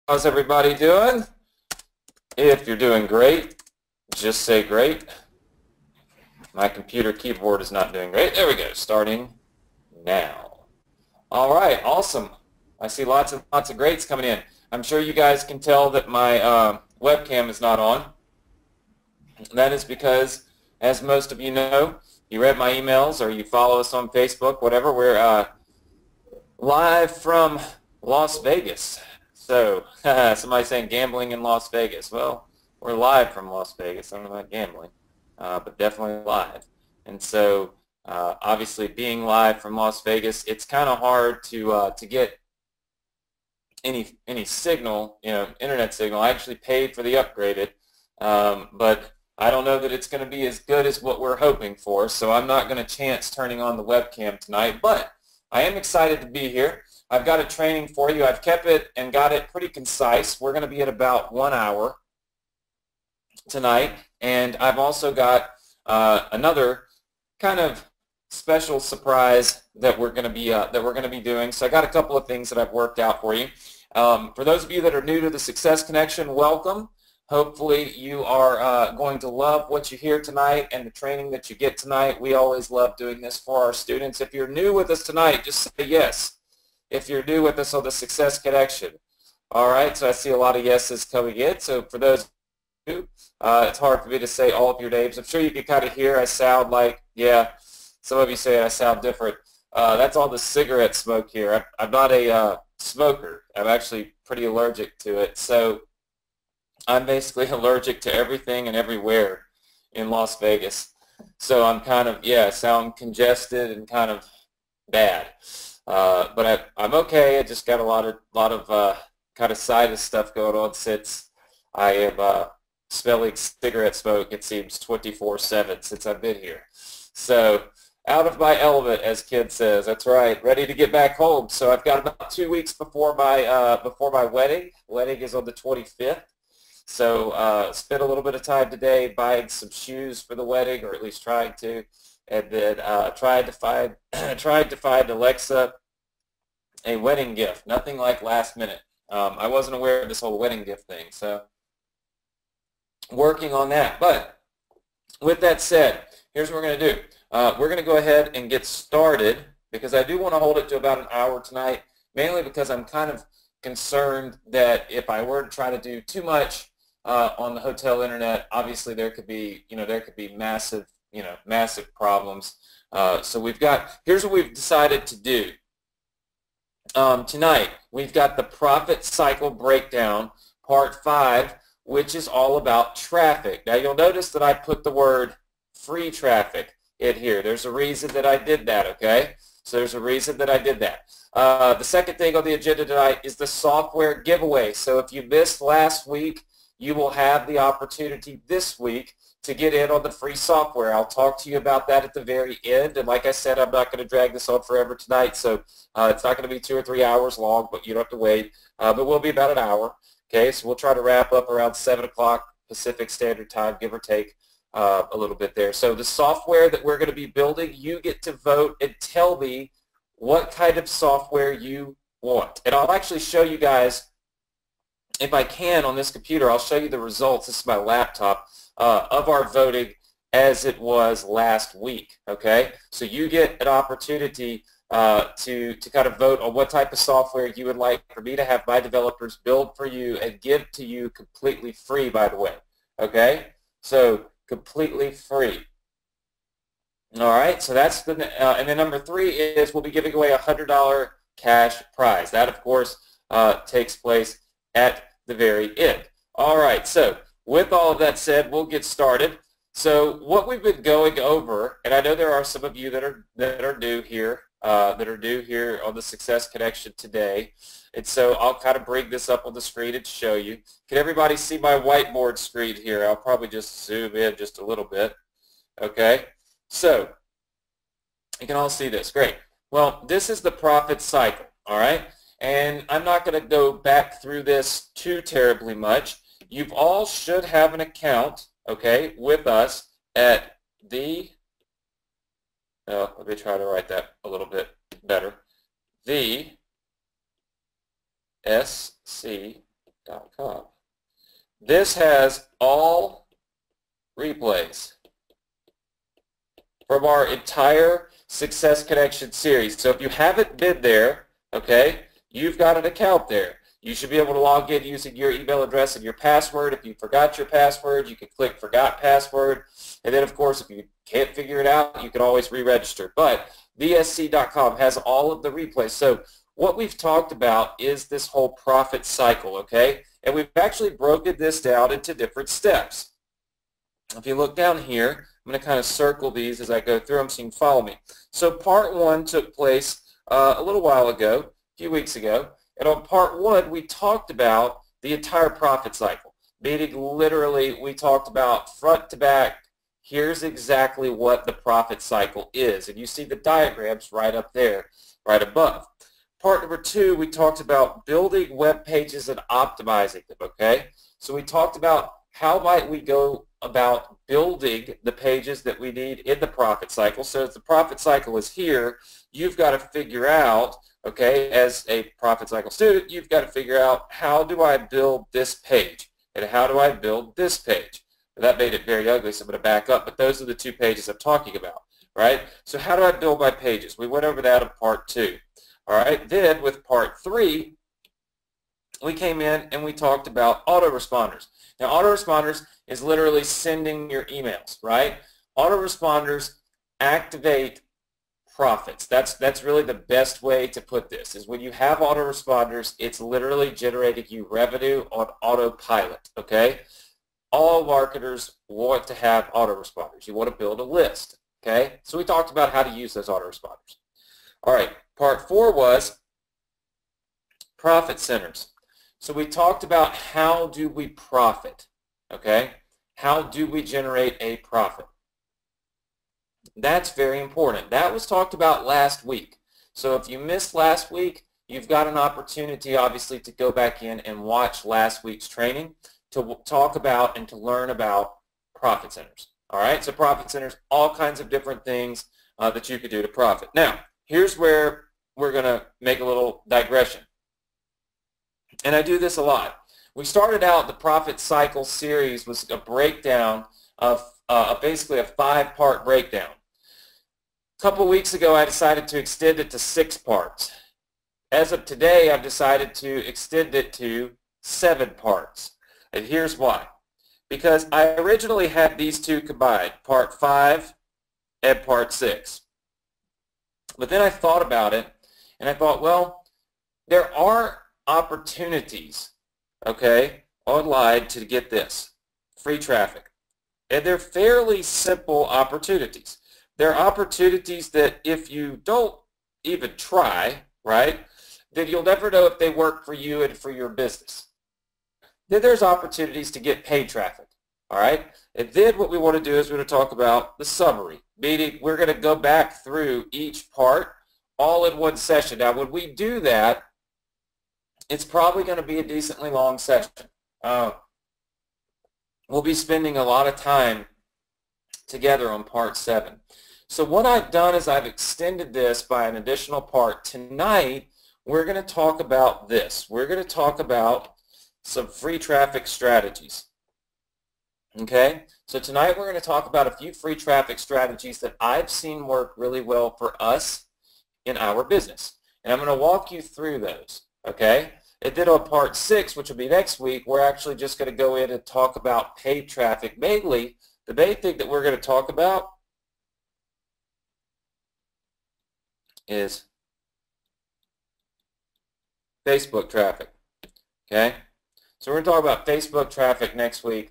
How's everybody doing? If you're doing great, just say great. My computer keyboard is not doing great. There we go. Starting now. All right, awesome. I see lots and lots of greats coming in. I'm sure you guys can tell that my webcam is not on. That is because, as most of you know, you read my emails or you follow us on Facebook, whatever, we're live from Las Vegas. So, somebody saying gambling in Las Vegas. Well, we're live from Las Vegas. I don't know about gambling, but definitely live. And so, obviously, being live from Las Vegas, it's kind of hard to get any signal, internet signal. I actually paid for the upgraded, but I don't know that it's going to be as good as what we're hoping for. So I'm not going to chance turning on the webcam tonight, but I am excited to be here. I've got a training for you. I've kept it and got it pretty concise. We're going to be at about 1 hour tonight, and I've also got another kind of special surprise that we're going to be doing. So I got a couple of things that I've worked out for you. For those of you that are new to the Success Connection, welcome. Hopefully you are going to love what you hear tonight and the training that you get tonight. We always love doing this for our students. If you're new with us tonight, just say yes. If you're new with us on the Success Connection. All right, so I see a lot of yeses coming in. So for those of you, it's hard for me to say all of your names. I'm sure you can kind of hear I sound like, yeah, some of you say I sound different. That's all the cigarette smoke here. I'm not a smoker. I'm actually pretty allergic to it. So I'm basically allergic to everything and everywhere in Las Vegas. So I'm kind of, sound congested and kind of bad. But I'm okay. I just got a lot of kind of sinus stuff going on since I am smelling cigarette smoke, it seems, 24/7 since I've been here. So out of my element, as Kid says. That's right. Ready to get back home. So I've got about 2 weeks before my wedding. Wedding is on the 25th. So spent a little bit of time today buying some shoes for the wedding, or at least trying to, and then tried to find Alexa a wedding gift. Nothing like last minute. I wasn't aware of this whole wedding gift thing, so working on that. But with that said, here's what we're going to do. We're going to go ahead and get started because I do want to hold it to about an hour tonight, mainly because I'm kind of concerned that if I were to try to do too much on the hotel internet, obviously there could be massive problems. So here's what we've decided to do. Tonight, we've got the profit cycle breakdown, part 5, which is all about traffic. Now, you'll notice that I put the word free traffic in here. There's a reason that I did that, okay? So there's a reason that I did that. The second thing on the agenda tonight is the software giveaway. So if you missed last week, you will have the opportunity this week to get in on the free software. I'll talk to you about that at the very end. And like I said, I'm not going to drag this on forever tonight, so it's not going to be 2 or 3 hours long, but you don't have to wait. But we'll be about an hour. Okay, so we'll try to wrap up around 7 o'clock Pacific Standard Time, give or take a little bit there. So the software that we're going to be building, you get to vote and tell me what kind of software you want. And I'll actually show you guys, if I can, on this computer, I'll show you the results. This is my laptop of our voting as it was last week. Okay, so you get an opportunity to kind of vote on what type of software you would like for me to have my developers build for you and give to you completely free, by the way. Okay, so completely free. All right, so that's and then number 3 is we'll be giving away a $100 cash prize. That, of course, takes place at the very end. All right, so with all of that said, we'll get started. So what we've been going over, and I know there are some of you that are new here, on the Success Connection today, and so I'll kind of bring this up on the screen and show you. Can everybody see my whiteboard screen here? I'll probably just zoom in just a little bit. Okay, so you can all see this. Great. Well, this is the profit cycle, all right? And I'm not going to go back through this too terribly much. You all should have an account, okay, with us at the, let me try to write that a little bit better, the SC replays.com. This has all replays from our entire Success Connection series. So if you haven't been there, okay, you've got an account there. You should be able to log in using your email address and your password. If you forgot your password, you can click Forgot Password. And then, of course, if you can't figure it out, you can always re-register. But VSC.com has all of the replays. So what we've talked about is this whole profit cycle, okay? And we've actually broken this down into different steps. If you look down here, I'm going to kind of circle these as I go through them so you can follow me. So part one took place a little while ago, a few weeks ago. And on part one, we talked about the entire profit cycle, meaning literally we talked about front to back. Here's exactly what the profit cycle is. And you see the diagrams right up there, right above. Part number two, we talked about building web pages and optimizing them, okay? So we talked about how might we go about building the pages that we need in the profit cycle. So as the profit cycle is here, you've got to figure out, okay, as a profit cycle student, you've got to figure out how do I build this page and how do I build this page. Now, that made it very ugly, so I'm going to back up, but those are the two pages I'm talking about, right? So how do I build my pages? We went over that in part two. All right, then with part three, we came in and we talked about autoresponders. Now, autoresponders is literally sending your emails, right? Autoresponders activate profits. That's really the best way to put this, is when you have autoresponders, it's literally generating you revenue on autopilot, okay? All marketers want to have autoresponders. You want to build a list, okay? So we talked about how to use those autoresponders. All right, part four was profit centers. So we talked about how do we profit, okay? How do we generate a profit? That's very important. That was talked about last week. So if you missed last week, you've got an opportunity, obviously, to go back in and watch last week's training to talk about and to learn about profit centers. All right, so profit centers, all kinds of different things that you could do to profit. Now, here's where we're going to make a little digression. And I do this a lot. We started out the profit cycle series was a breakdown of basically a 5-part breakdown. A couple weeks ago, I decided to extend it to 6 parts. As of today, I've decided to extend it to 7 parts. And here's why. Because I originally had these two combined, part 5 and part 6. But then I thought about it, and I thought, well, there are opportunities, okay, online to get this, free traffic. And they're fairly simple opportunities. They're opportunities that if you don't even try, right, then you'll never know if they work for you and for your business. Then there's opportunities to get paid traffic, all right? And then what we want to do is we're going to talk about the summary, meaning we're going to go back through each part all in one session. Now, when we do that, it's probably going to be a decently long session. We'll be spending a lot of time together on part 7. So what I've done is I've extended this by an additional part. Tonight, we're going to talk about this. We're going to talk about some free traffic strategies. Okay? So tonight we're going to talk about a few free traffic strategies that I've seen work really well for us in our business. And I'm going to walk you through those. Okay? And then on part 6, which will be next week, we're actually just going to go in and talk about paid traffic. Mainly, the main thing that we're going to talk about is Facebook traffic. Okay? So we're going to talk about Facebook traffic next week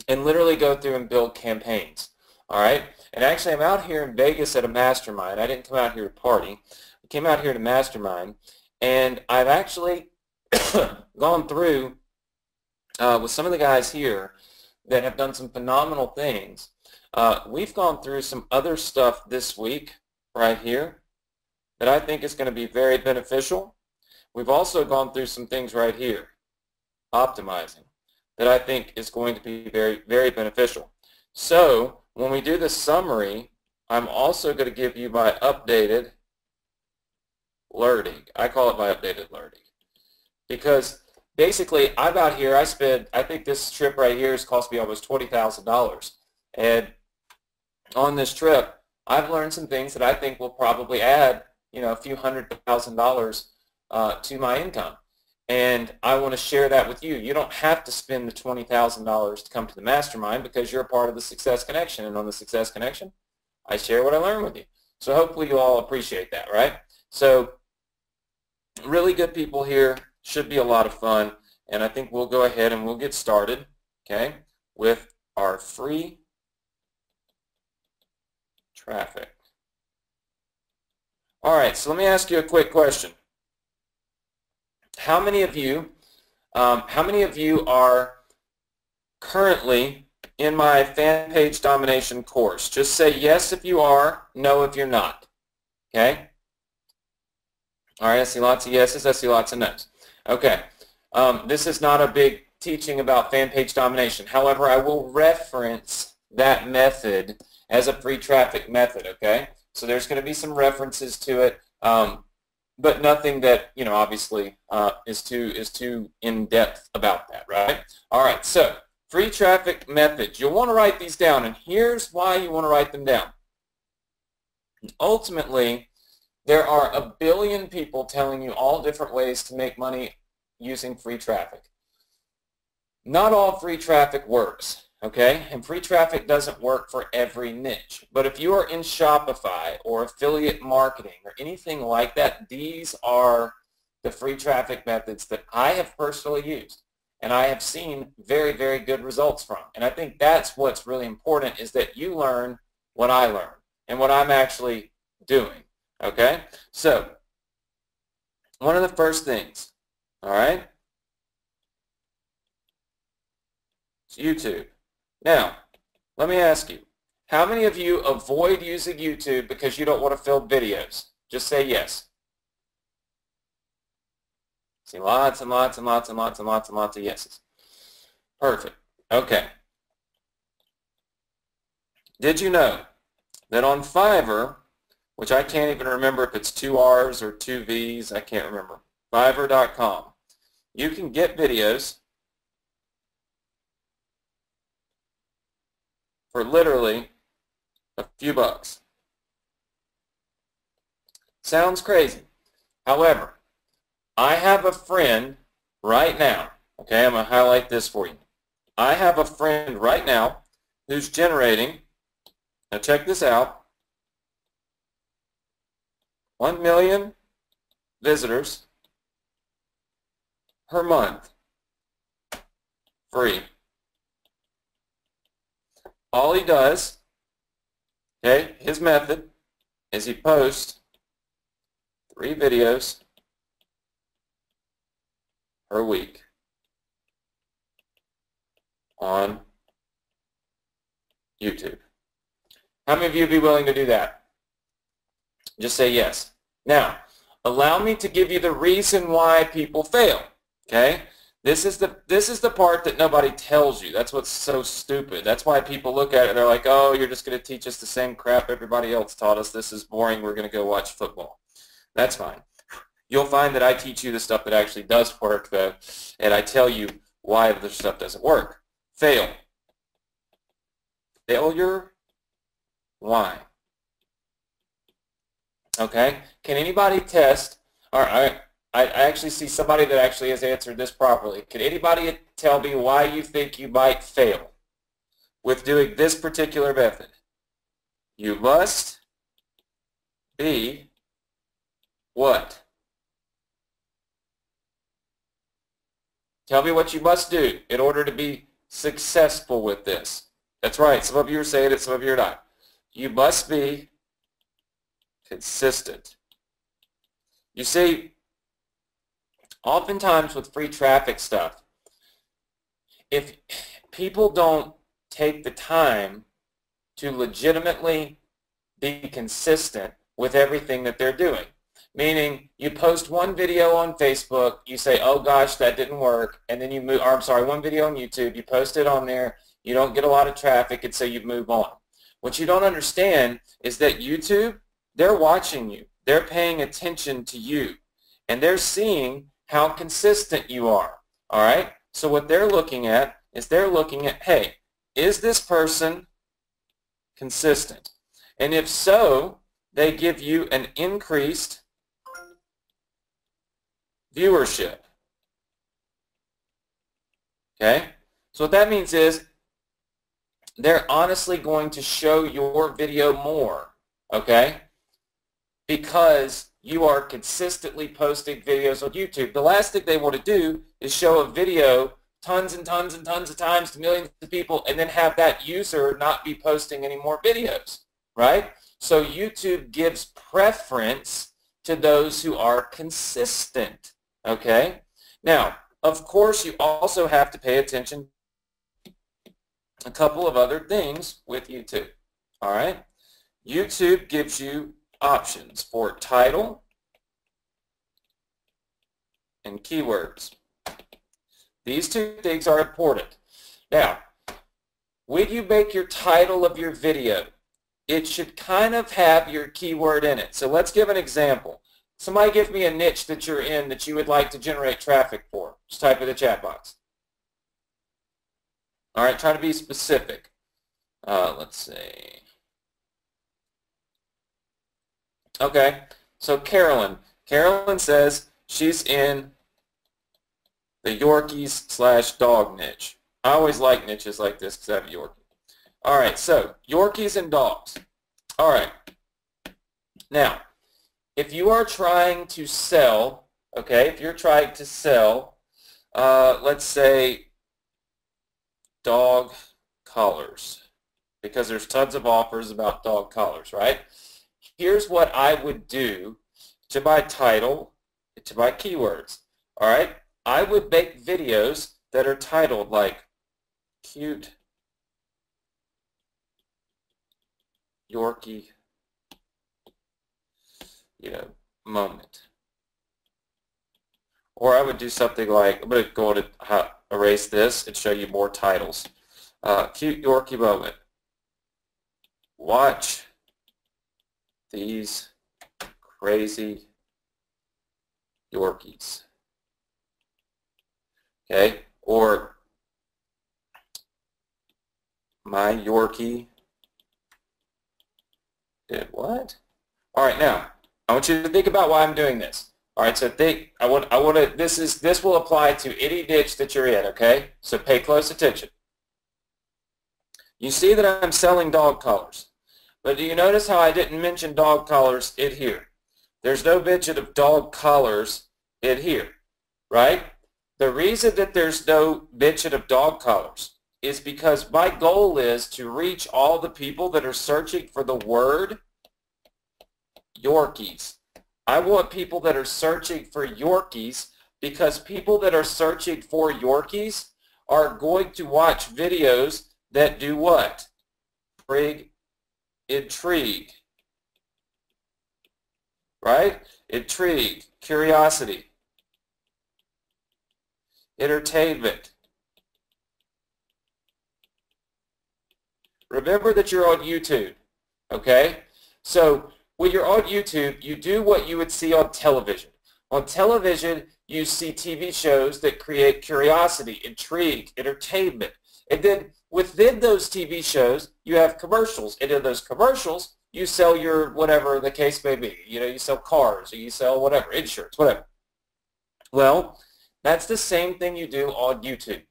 and literally go through and build campaigns. All right? And actually, I'm out here in Vegas at a mastermind. I didn't come out here to party. I came out here to mastermind. And I've actually gone through with some of the guys here that have done some phenomenal things. We've gone through some other stuff this week right here that I think is going to be very beneficial. We've also gone through some things right here, optimizing, that I think is going to be very, very beneficial. So when we do the summary, I'm also going to give you my updated learning. I call it my updated learning. because basically I'm out here, I think this trip right here has cost me almost $20,000. And on this trip, I've learned some things that I think will probably add, a few $100,000 to my income. And I want to share that with you. You don't have to spend the $20,000 to come to the mastermind because you're a part of the Success Connection. And on the Success Connection, I share what I learn with you. So hopefully you all appreciate that, right? So really good people here. Should be a lot of fun. And I think we'll go ahead and we'll get started, okay, with our free traffic. All right, so let me ask you a quick question. How many of you are currently in my fan page domination course? Just say yes if you are, no if you're not. Okay? All right, I see lots of yeses, I see lots of no's. Okay, this is not a big teaching about fan page domination. However, I will reference that method as a free traffic method, okay? So there's going to be some references to it, but nothing that, obviously is too in-depth about that, right? All right, so free traffic methods. You'll want to write these down, and here's why you want to write them down. Ultimately, there are a billion people telling you all different ways to make money using free traffic. Not all free traffic works, okay? And free traffic doesn't work for every niche. But if you are in Shopify or affiliate marketing or anything like that, these are the free traffic methods that I have personally used and I have seen very, very good results from. And I think that's what's really important, is that you learn what I learn and what I'm actually doing, okay? So one of the first things, all right, is YouTube. Now, let me ask you, how many of you avoid using YouTube because you don't want to film videos? Just say yes. See lots and lots and lots and lots and lots and lots of yeses. Perfect. Okay. Did you know that on Fiverr, which I can't even remember if it's 2 R's or 2 V's, I can't remember, Fiverr.com, you can get videos for literally a few bucks. Sounds crazy. However, I have a friend right now, okay, I'm going to highlight this for you. I have a friend right now who's generating, now check this out, 1 million visitors per month, free. All he does, okay, his method is he posts 3 videos per week on YouTube. How many of you would be willing to do that? Just say yes. Now, allow me to give you the reason why people fail, okay? This is the part that nobody tells you. That's what's so stupid. That's why people look at it and they're like, oh, you're just going to teach us the same crap everybody else taught us. This is boring. We're going to go watch football. That's fine. You'll find that I teach you the stuff that actually does work, though, and I tell you why the stuff doesn't work. Fail. Failure. Why? Okay? Can anybody test? All right. I actually see somebody that actually has answered this properly. Can anybody tell me why you think you might fail with doing this particular method? You must be what? Tell me what you must do in order to be successful with this. That's right. Some of you are saying it, some of you are not. You must be consistent. You see, oftentimes with free traffic stuff, if people don't take the time to legitimately be consistent with everything that they're doing, meaning you post one video on Facebook, you say, oh gosh, that didn't work, and then you move, or I'm sorry, one video on YouTube, you post it on there, you don't get a lot of traffic, and so you move on. What you don't understand is that YouTube, they're watching you. They're paying attention to you, and they're seeing how consistent you are. All right? So what they're looking at is they're looking at, hey, is this person consistent? And if so, they give you an increased viewership. Okay? So what that means is they're honestly going to show your video more, okay? Because you are consistently posting videos on YouTube. The last thing they want to do is show a video tons and tons and tons of times to millions of people and then have that user not be posting any more videos, right? So YouTube gives preference to those who are consistent, okay? Now, of course, you also have to pay attention to a couple of other things with YouTube, all right? YouTube gives you options for title and keywords. These two things are important. Now, when you make your title of your video, it should kind of have your keyword in it. So let's give an example. Somebody give me a niche that you're in that you would like to generate traffic for. Just type in the chat box. All right, try to be specific. Let's see. Okay, so Carolyn. Carolyn says she's in the Yorkies / dog niche. I always like niches like this because I have a Yorkie. All right, so Yorkies and dogs. All right. Now, if you are trying to sell, okay, if you're trying to sell, let's say, dog collars, because there's tons of offers about dog collars, right? Here's what I would do to my title, to my keywords, all right? I would make videos that are titled like cute Yorkie, moment. Or I would do something like, I'm going to go to erase this and show you more titles. Cute Yorkie moment. Watch these crazy Yorkies. Okay? Or my Yorkie did what? All right, now I want you to think about why I'm doing this. All right, so this will apply to any niche that you're in, okay? So pay close attention. You see that I'm selling dog collars, but do you notice how I didn't mention dog collars in here? There's no mention of dog collars in here, right? The reason that there's no mention of dog collars is because my goal is to reach all the people that are searching for the word Yorkies. I want people that are searching for Yorkies because people that are searching for Yorkies are going to watch videos that do what? Intrigue. Right? Intrigue, curiosity, entertainment. Remember that you're on YouTube, okay? So when you're on YouTube, you do what you would see on television. On television, you see TV shows that create curiosity, intrigue, entertainment. And then within those TV shows, you have commercials. And in those commercials, you sell your whatever the case may be. You sell cars or you sell whatever, insurance, whatever. Well, that's the same thing you do on YouTube,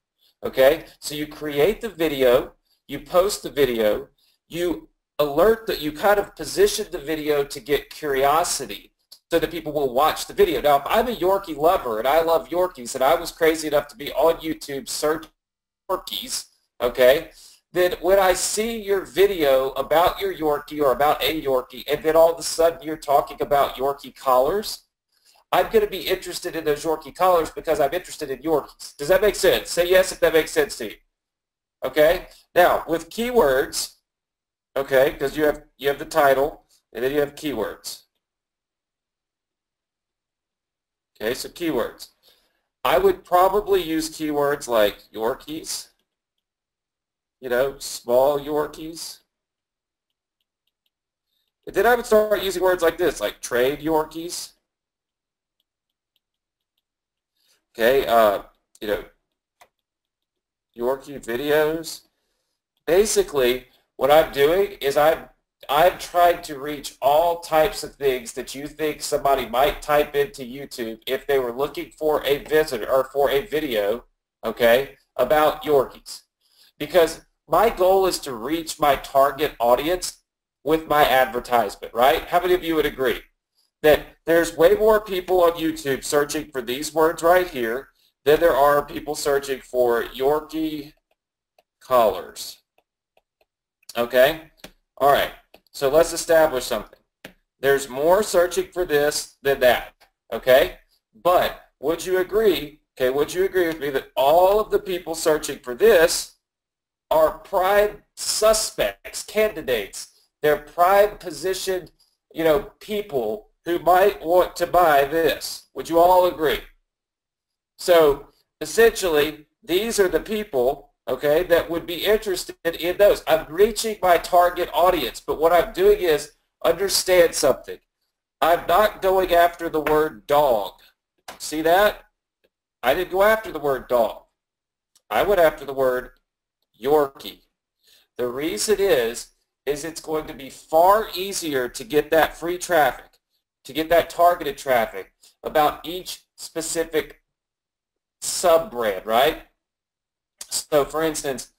okay? So you create the video, you post the video, you alert that you kind of position the video to get curiosity so that people will watch the video. Now, if I'm a Yorkie lover and I love Yorkies and I was crazy enough to be on YouTube searching Yorkies, okay, then when I see your video about your Yorkie or about a Yorkie and then all of a sudden you're talking about Yorkie collars, I'm going to be interested in those Yorkie collars because I'm interested in Yorkies. Does that make sense? Say yes if that makes sense to you. Okay? Now, with keywords, okay, because you have the title and then you have keywords. Okay, so keywords. I would probably use keywords like Yorkies, small Yorkies. And then I would start using words like this, like trade Yorkies. Okay, you know, Yorkie videos. Basically, what I'm doing is I'm trying to reach all types of things that you think somebody might type into YouTube if they were looking for a visitor or for a video, okay, about Yorkies. Because my goal is to reach my target audience with my advertisement, right? How many of you would agree that there's way more people on YouTube searching for these words right here than there are people searching for Yorkie collars? Okay? All right. So let's establish something. There's more searching for this than that. Okay? But would you agree, would you agree with me that all of the people searching for this are prime suspects, candidates? They're prime positioned, people who might want to buy this. Would you all agree? So essentially, these are the people, okay, that would be interested in those. I'm reaching my target audience, but what I'm doing is understand something. I'm not going after the word dog. See that? I didn't go after the word dog. I went after the word Yorkie. The reason is it's going to be far easier to get that free traffic, to get that targeted traffic about each specific sub-brand, right? So, for instance,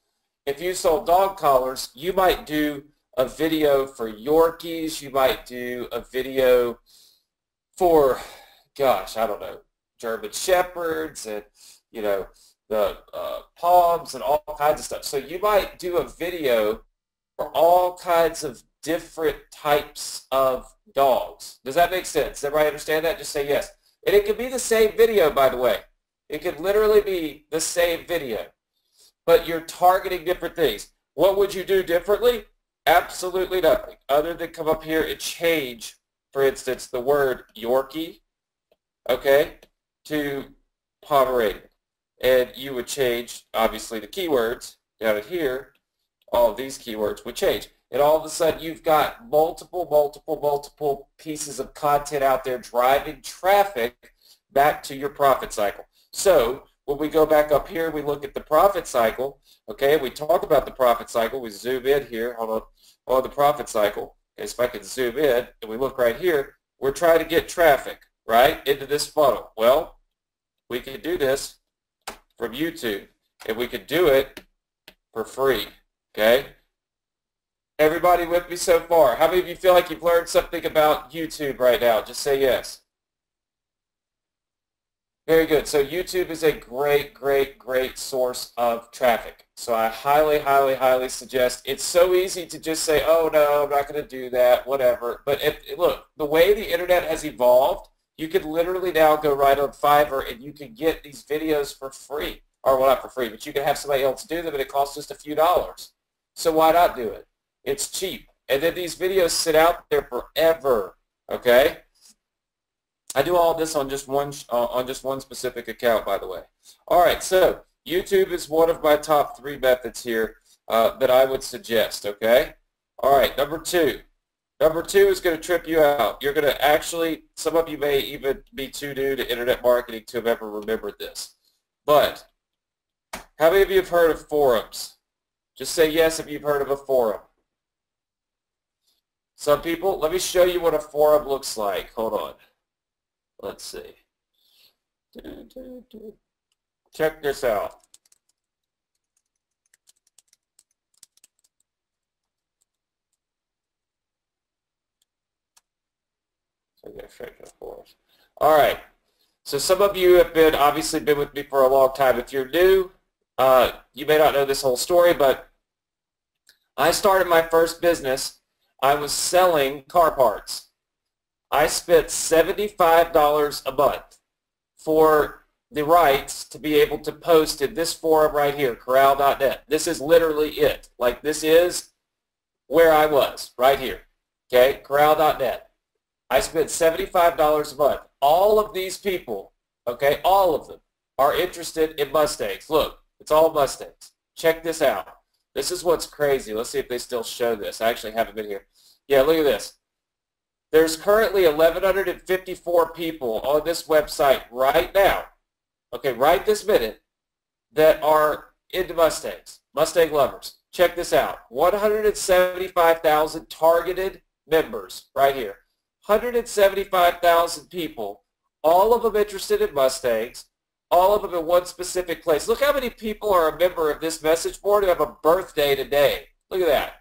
if you sold dog collars, you might do a video for Yorkies. You might do a video for, gosh, I don't know, German Shepherds and, the Poms and all kinds of stuff. So you might do a video for all kinds of different types of dogs. Does that make sense? Does everybody understand that? Just say yes. And it could be the same video, by the way. It could literally be the same video, but you're targeting different things. What would you do differently? Absolutely nothing, other than come up here and change, for instance, the word Yorkie, okay, to Pomeranian. And you would change, obviously, the keywords down in here. All of these keywords would change. And all of a sudden, you've got multiple pieces of content out there driving traffic back to your profit cycle. So when we go back up here, we look at the profit cycle, okay, we talk about the profit cycle, we zoom in here, on the profit cycle. Okay, so if I can zoom in and we look right here, we're trying to get traffic, right, into this funnel. Well, we can do this from YouTube, and we can do it for free, okay? Everybody with me so far? How many of you feel like you've learned something about YouTube right now? Just say yes. Very good. So YouTube is a great source of traffic. So I highly suggest. It's so easy to just say, oh no, I'm not going to do that, whatever. But look, the way the internet has evolved, you can literally now go right on Fiverr and you can get these videos for free. Or well, not for free, but you can have somebody else do them and it costs just a few dollars. So why not do it? It's cheap. And then these videos sit out there forever, okay? I do all this on just one specific account, by the way. All right, so YouTube is one of my top 3 methods here that I would suggest, okay? All right, number 2. Number 2 is going to trip you out. You're going to actually, some of you may even be too new to internet marketing to have ever remembered this. But how many of you have heard of forums? Just say yes if you've heard of a forum. Some people, let me show you what a forum looks like. Hold on. Let's see. Check this out. All right. So some of you have obviously been with me for a long time. If you're new, you may not know this whole story, but I started my first business. I was selling car parts. I spent $75 a month for the rights to be able to post in this forum right here, corral.net. This is literally it. Like, this is where I was, right here, okay, corral.net. I spent $75 a month. All of these people, okay, all of them are interested in Mustangs. Look, it's all Mustangs. Check this out. This is what's crazy. Let's see if they still show this. I actually haven't been here. Yeah, look at this. There's currently 1,154 people on this website right now, okay, right this minute, that are into Mustangs, Mustang lovers. Check this out. 175,000 targeted members right here. 175,000 people, all of them interested in Mustangs, all of them in one specific place. Look how many people are a member of this message board who have a birthday today. Look at that.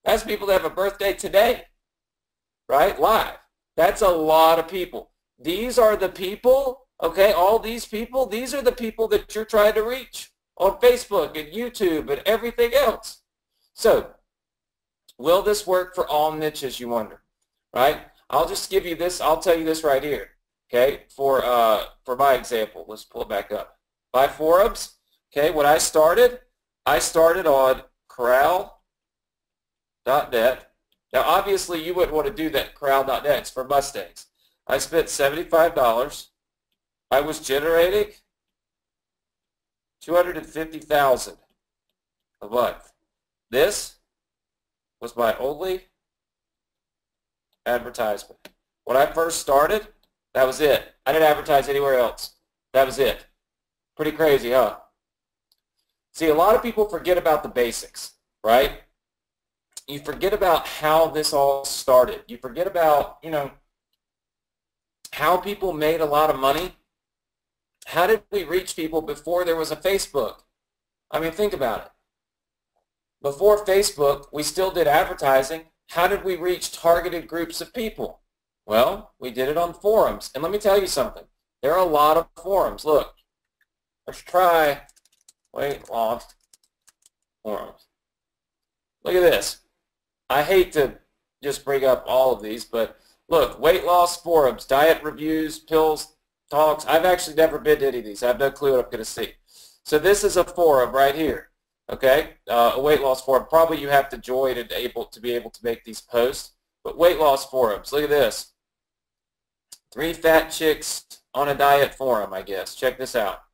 That's people that have a birthday today, right? Live. That's a lot of people. These are the people, okay, all these people, these are the people that you're trying to reach on Facebook and YouTube and everything else. So, will this work for all niches, you wonder, right? I'll just give you this, I'll tell you this right here, okay, for my example. Let's pull it back up. My forums, okay, when I started on corral.net. Now, obviously, you wouldn't want to do that corral.net. It's for Mustangs. I spent $75. I was generating $250,000 a month. This was my only advertisement. When I first started, that was it. I didn't advertise anywhere else. That was it. Pretty crazy, huh? See, a lot of people forget about the basics, right? You forget about how this all started. You forget about, how people made a lot of money. How did we reach people before there was a Facebook? I mean, think about it. Before Facebook, we still did advertising. How did we reach targeted groups of people? Well, we did it on forums. And let me tell you something. There are a lot of forums. Look, let's try weight loss forums. Look at this. I hate to just bring up all of these, but look, weight loss forums, diet reviews, pills, talks. I've actually never been to any of these. I have no clue what I'm going to see. So this is a forum right here, okay? A weight loss forum. Probably you have to join and to be able to make these posts. But weight loss forums, look at this. 3 fat chicks on a diet forum, I guess. Check this out.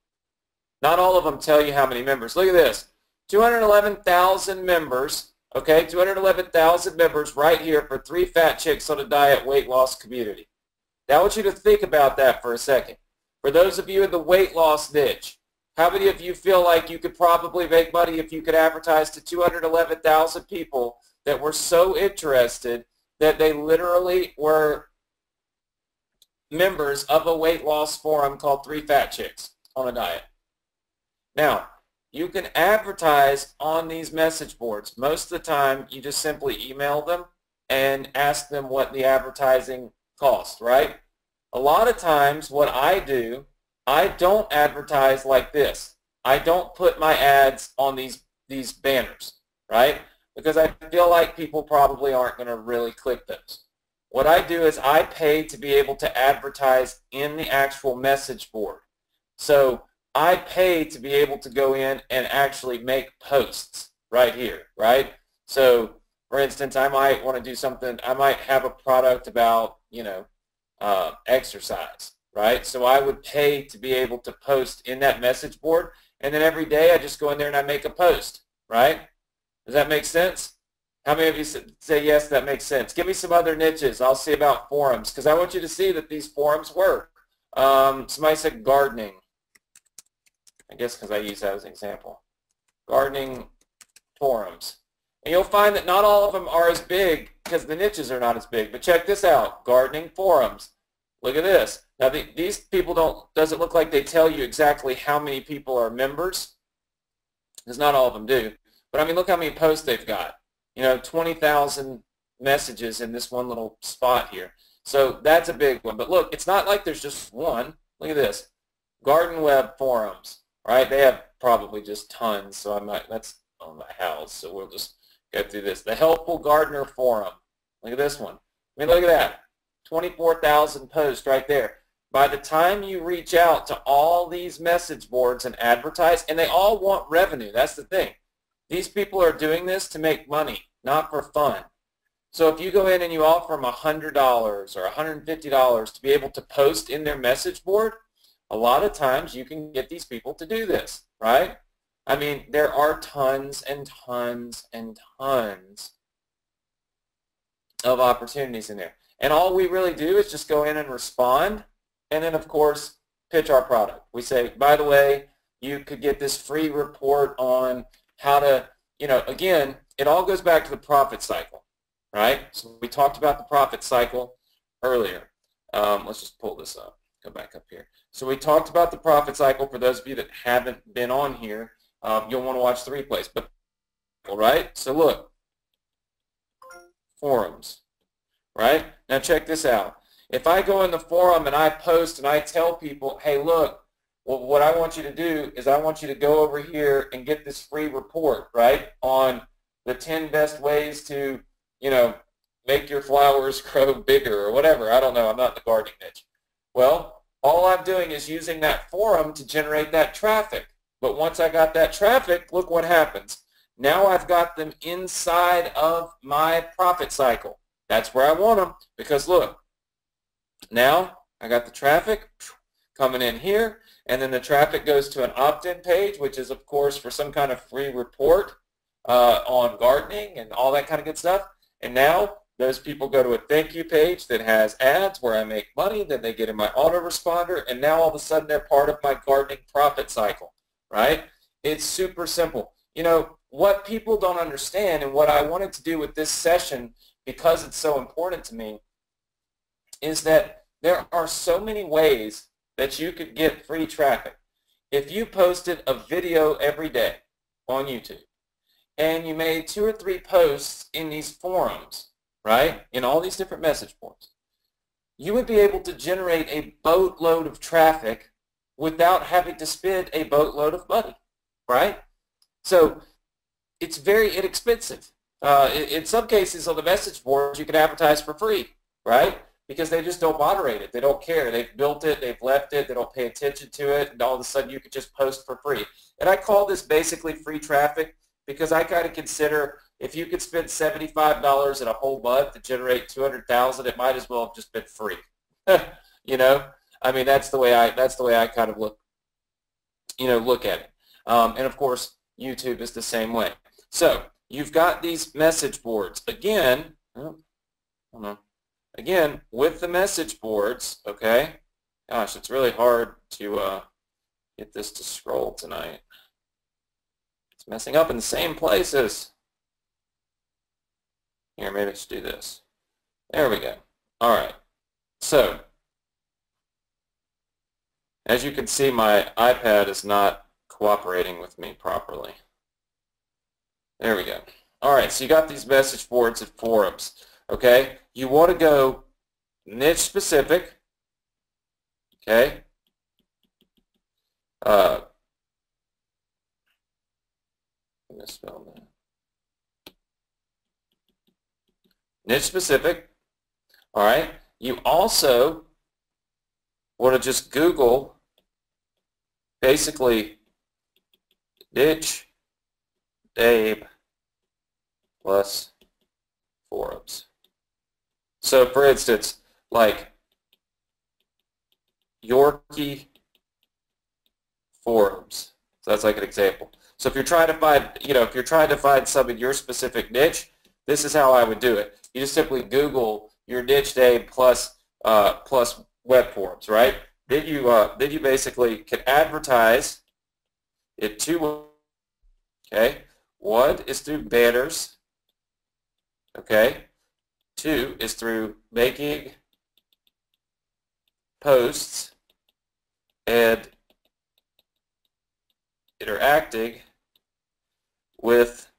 Not all of them tell you how many members. Look at this. 211,000 members. Okay, 211,000 members right here for 3 fat chicks on a diet weight loss community. Now I want you to think about that for a second. For those of you in the weight loss niche, how many of you feel like you could probably make money if you could advertise to 211,000 people that were so interested that they literally were members of a weight loss forum called 3 Fat Chicks on a Diet? Now, you can advertise on these message boards. Most of the time, you just simply email them and ask them what the advertising costs, right? A lot of times, what I do, I don't advertise like this. I don't put my ads on these banners, right? Because I feel like people probably aren't going to really click those. What I do is I pay to be able to advertise in the actual message board. So I pay to be able to go in and actually make posts right here, right? So, for instance, I might want to do something, I might have a product about, exercise, right? So I would pay to be able to post in that message board, and then every day I just go in there and I make a post, right? Does that make sense? How many of you say, yes, that makes sense? Give me some other niches. I'll see about forums, because I want you to see that these forums work. Somebody said gardening. I guess because I use that as an example. Gardening forums. And you'll find that not all of them are as big because the niches are not as big. But check this out. Gardening forums. Look at this. Now, these people doesn't look like they tell you exactly how many people are members, because not all of them do. But, I mean, look how many posts they've got. 20,000 messages in this one little spot here. So that's a big one. But look, it's not like there's just one. Look at this. Garden web forums. Right? They have probably just tons, so that's on my house, so we'll just go through this. The Helpful Gardener Forum. Look at this one. I mean, look at that. 24,000 posts right there. By the time you reach out to all these message boards and advertise, and they all want revenue, that's the thing. These people are doing this to make money, not for fun. So if you go in and you offer them $100 or $150 to be able to post in their message board, a lot of times you can get these people to do this, right? I mean, there are tons and tons and tons of opportunities in there. And all we really do is just go in and respond, and then, of course, pitch our product. We say, by the way, you could get this free report on how to, again, it all goes back to the profit cycle, right? So we talked about the profit cycle earlier. Let's just pull this up. Go back up here. So we talked about the profit cycle. For those of you that haven't been on here, you'll want to watch the replays. But, all right? So look, forums, right? Now check this out. If I go in the forum and I post and I tell people, hey, look, well, what I want you to do is I want you to go over here and get this free report, right, on the 10 best ways to, make your flowers grow bigger or whatever. I don't know. I'm not in the gardening niche. Well, all I'm doing is using that forum to generate that traffic. But once I got that traffic, look what happens. Now I've got them inside of my profit cycle. That's where I want them because look, now I got the traffic coming in here, and then the traffic goes to an opt-in page, which is, of course, for some kind of free report on gardening and all that kind of good stuff. And now those people go to a thank you page that has ads where I make money, then they get in my autoresponder, and now all of a sudden they're part of my gardening profit cycle, right? It's super simple. What people don't understand, and what I wanted to do with this session, because it's so important to me, is that there are so many ways that you could get free traffic. If you posted a video every day on YouTube, and you made 2 or 3 posts in these forums, right, in all these different message boards, you would be able to generate a boatload of traffic without having to spend a boatload of money, right? So it's very inexpensive. In some cases on the message boards, you can advertise for free, right? Because they just don't moderate it. They don't care. They've built it. They've left it. They don't pay attention to it. And all of a sudden, you could just post for free. And I call this basically free traffic because I kind of consider if you could spend $75 in a whole month to generate $200,000, it might as well have just been free. I mean, that's the way I kind of look at it. And of course, YouTube is the same way. So you've got these message boards. Again, with the message boards, okay, gosh, it's really hard to get this to scroll tonight. It's messing up in the same places. Here, maybe let's do this. There we go. All right. So, as you can see, my iPad is not cooperating with me properly. There we go. All right, so you got these message boards and forums. Okay, you want to go niche specific. Okay. Misspelled that. Niche specific. All right. You also want to just Google basically niche Dave plus forums. So for instance, like Yorkie forums. So that's like an example. So if you're trying to find some in your specific niche, this is how I would do it. You just simply Google your niche name plus web forums, right? Then you basically can advertise in 2 ways. Okay, 1 is through banners. Okay, 2 is through making posts and interacting with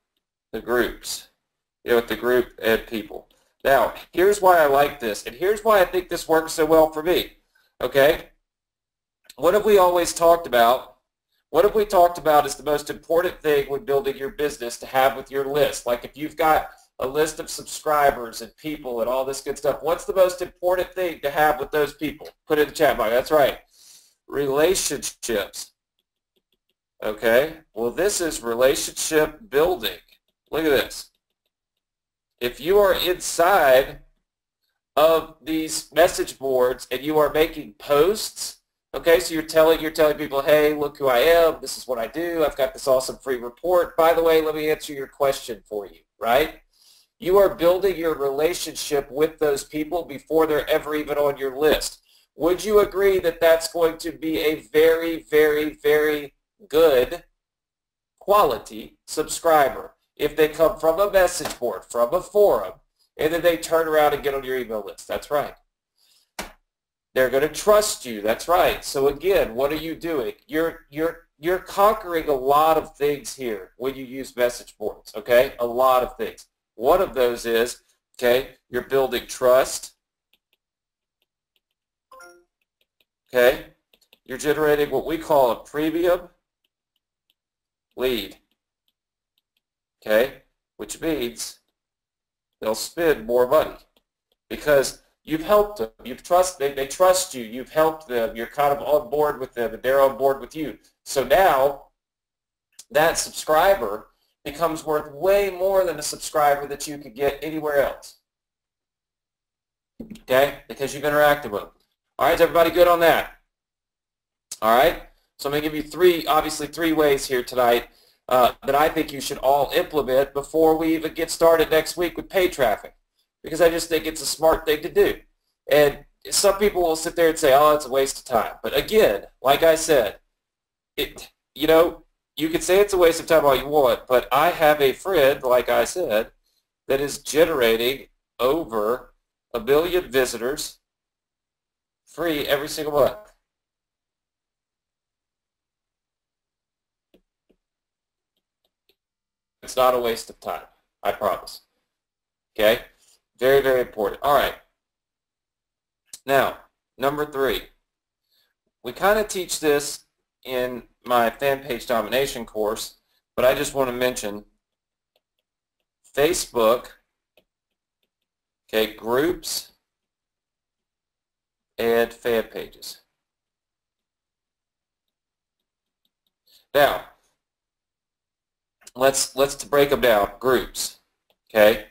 the groups, with the group and people. Now, here's why I like this, and here's why I think this works so well for me. Okay, what have we always talked about? What have we talked about is the most important thing when building your business to have with your list? Like if you've got a list of subscribers and people and all this good stuff, what's the most important thing to have with those people? Put it in the chat box. That's right. Relationships. Okay, well, this is relationship building. Look at this. If you are inside of these message boards and you are making posts, okay, so you're telling people, hey, look who I am, this is what I do, I've got this awesome free report, by the way, let me answer your question for you, right? You are building your relationship with those people before they're ever even on your list. Would you agree that that's going to be a very, very, very good quality subscriber if they come from a message board, from a forum, and then they turn around and get on your email list? That's right. They're going to trust you. That's right. So again, what are you doing? You're conquering a lot of things here when you use message boards, okay? A lot of things. One of those is, okay, you're building trust, okay? You're generating what we call a premium lead, okay? Which means they'll spend more money because you've helped them. They trust you. You've helped them. You're kind of on board with them, and they're on board with you. So now that subscriber becomes worth way more than a subscriber that you could get anywhere else. Okay? Because you've interacted with them. All right, is everybody good on that? All right? So I'm going to give you obviously three ways here tonight that I think you should all implement before we even get started next week with paid traffic, because I just think it's a smart thing to do. And some people will sit there and say, oh, it's a waste of time. But again, like I said, you can say it's a waste of time all you want, but I have a friend, like I said, that is generating over 1 million visitors free every single month. It's not a waste of time, I promise. Okay? Very, very important. All right. Now, number 3. We kind of teach this in my fan page domination course, but I just want to mention Facebook, okay, groups, and fan pages. Now, let's break them down. Groups, okay?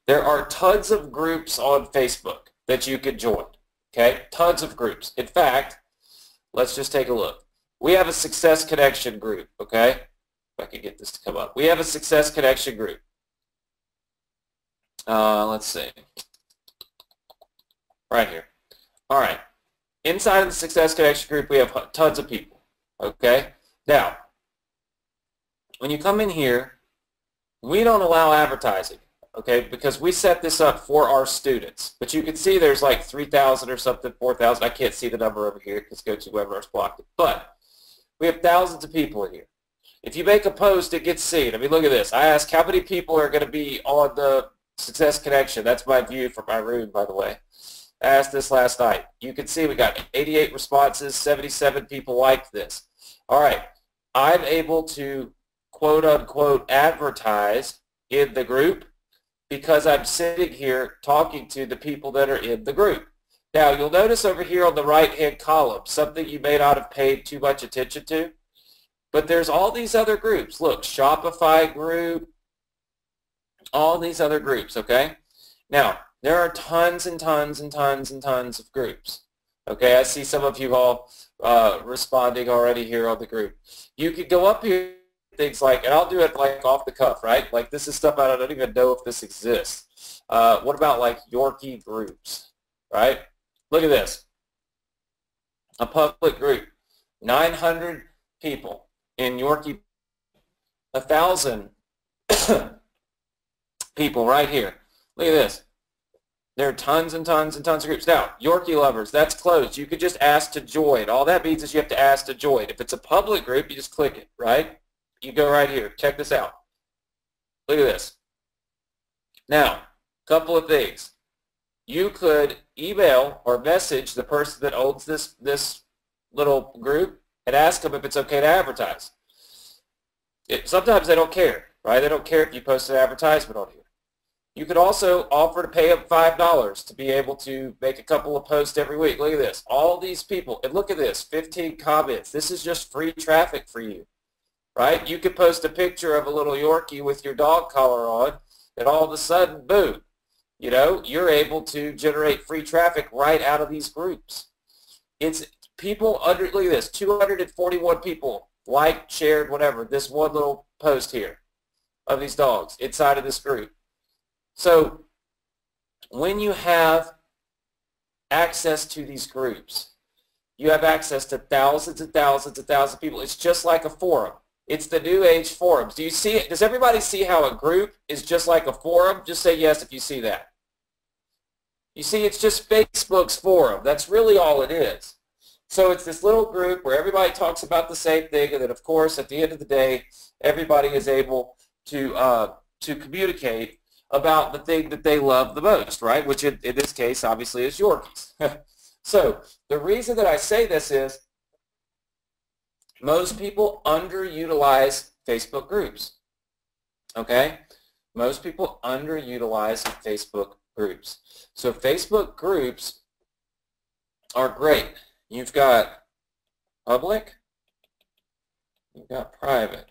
There are tons of groups on Facebook that you can join, okay? Tons of groups. In fact, let's just take a look. We have a Success Connection group, okay? If I can get this to come up. We have a Success Connection group. Let's see. Right here. All right. Inside of the Success Connection group, we have tons of people, okay? Now, when you come in here, we don't allow advertising, okay, because we set this up for our students. But you can see there's like 3,000 or something, 4,000. I can't see the number over here because GoToWebinar's blocked it. But we have thousands of people in here. If you make a post, it gets seen. I mean, look at this. I asked how many people are going to be on the Success Connection. That's my view from my room, by the way. I asked this last night. You can see we got 88 responses, 77 people liked this. All right. I'm able to quote-unquote advertise in the group because I'm sitting here talking to the people that are in the group. Now, you'll notice over here on the right-hand column something you may not have paid too much attention to, but there's all these other groups. Look, Shopify group, all these other groups, okay? Now, there are tons and tons and tons and tons of groups. Okay, I see some of you all responding already here on the group. You could go up here, things like, and I'll do it like off the cuff, right? Like this is stuff I don't even know if this exists. What about like Yorkie groups, right? Look at this. A public group, 900 people in Yorkie, 1,000 people right here. Look at this. There are tons and tons and tons of groups. Now, Yorkie lovers, that's closed. You could just ask to join. All that means is you have to ask to join. If it's a public group, you just click it, right? You go right here. Check this out. Look at this. Now, a couple of things. You could email or message the person that owns this little group and ask them if it's okay to advertise. Sometimes they don't care, right? They don't care if you post an advertisement on here. You could also offer to pay them $5 to be able to make a couple of posts every week. Look at this. All these people. And look at this. 15 comments. This is just free traffic for you, right? You could post a picture of a little Yorkie with your dog collar on, and all of a sudden, boom, you know, you're able to generate free traffic right out of these groups. It's people under, look at this, 241 people liked, shared, whatever, this one little post here of these dogs inside of this group. So when you have access to these groups. You have access to thousands and thousands and thousands of people. It's just like a forum. It's the new age forums. Do you see it? Does everybody see how a group is just like a forum? Just say yes if you see that. You see, it's just Facebook's forum. That's really all it is. So it's this little group where everybody talks about the same thing, and then, of course, at the end of the day, everybody is able to communicate about the thing that they love the most, right? Which in this case, obviously, is Yorkies. So the reason that I say this is most people underutilize Facebook groups, okay? Most people underutilize Facebook groups. So Facebook groups are great. You've got public, you've got private,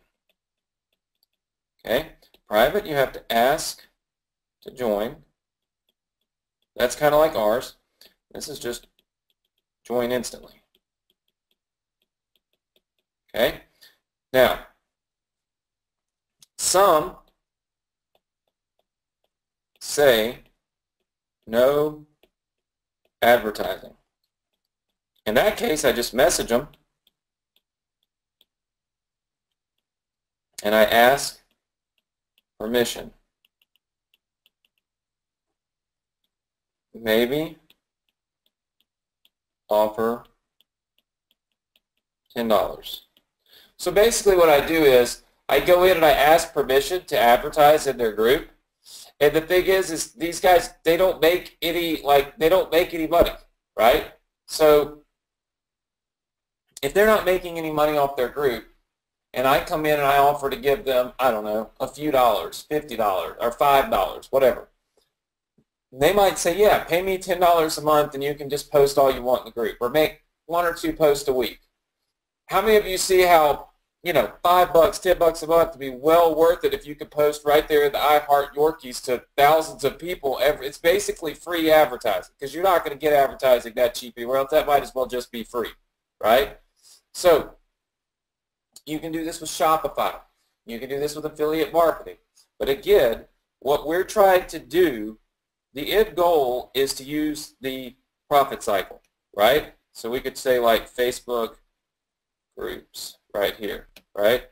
okay? Private, you have to ask to join. That's kind of like ours. This is just join instantly. Okay? Now, some say no advertising. In that case, I just message them and I ask permission. Maybe offer $10. So basically what I do is I go in and I ask permission to advertise in their group. And the thing is these guys, they don't make any money, right? So if they're not making any money off their group, and I come in and I offer to give them, I don't know, a few dollars, $50 or $5, whatever. They might say, yeah, pay me $10 a month and you can just post all you want in the group, or make 1 or 2 posts a week. How many of you see how, $5, $10 a month would be well worth it if you could post right there in the I Heart Yorkies to thousands of people? It's basically free advertising because you're not going to get advertising that cheap anywhere else. That might as well just be free, right? So you can do this with Shopify. You can do this with affiliate marketing. But again, what we're trying to do, the end goal is to use the profit cycle, right? So we could say like Facebook groups right here, right?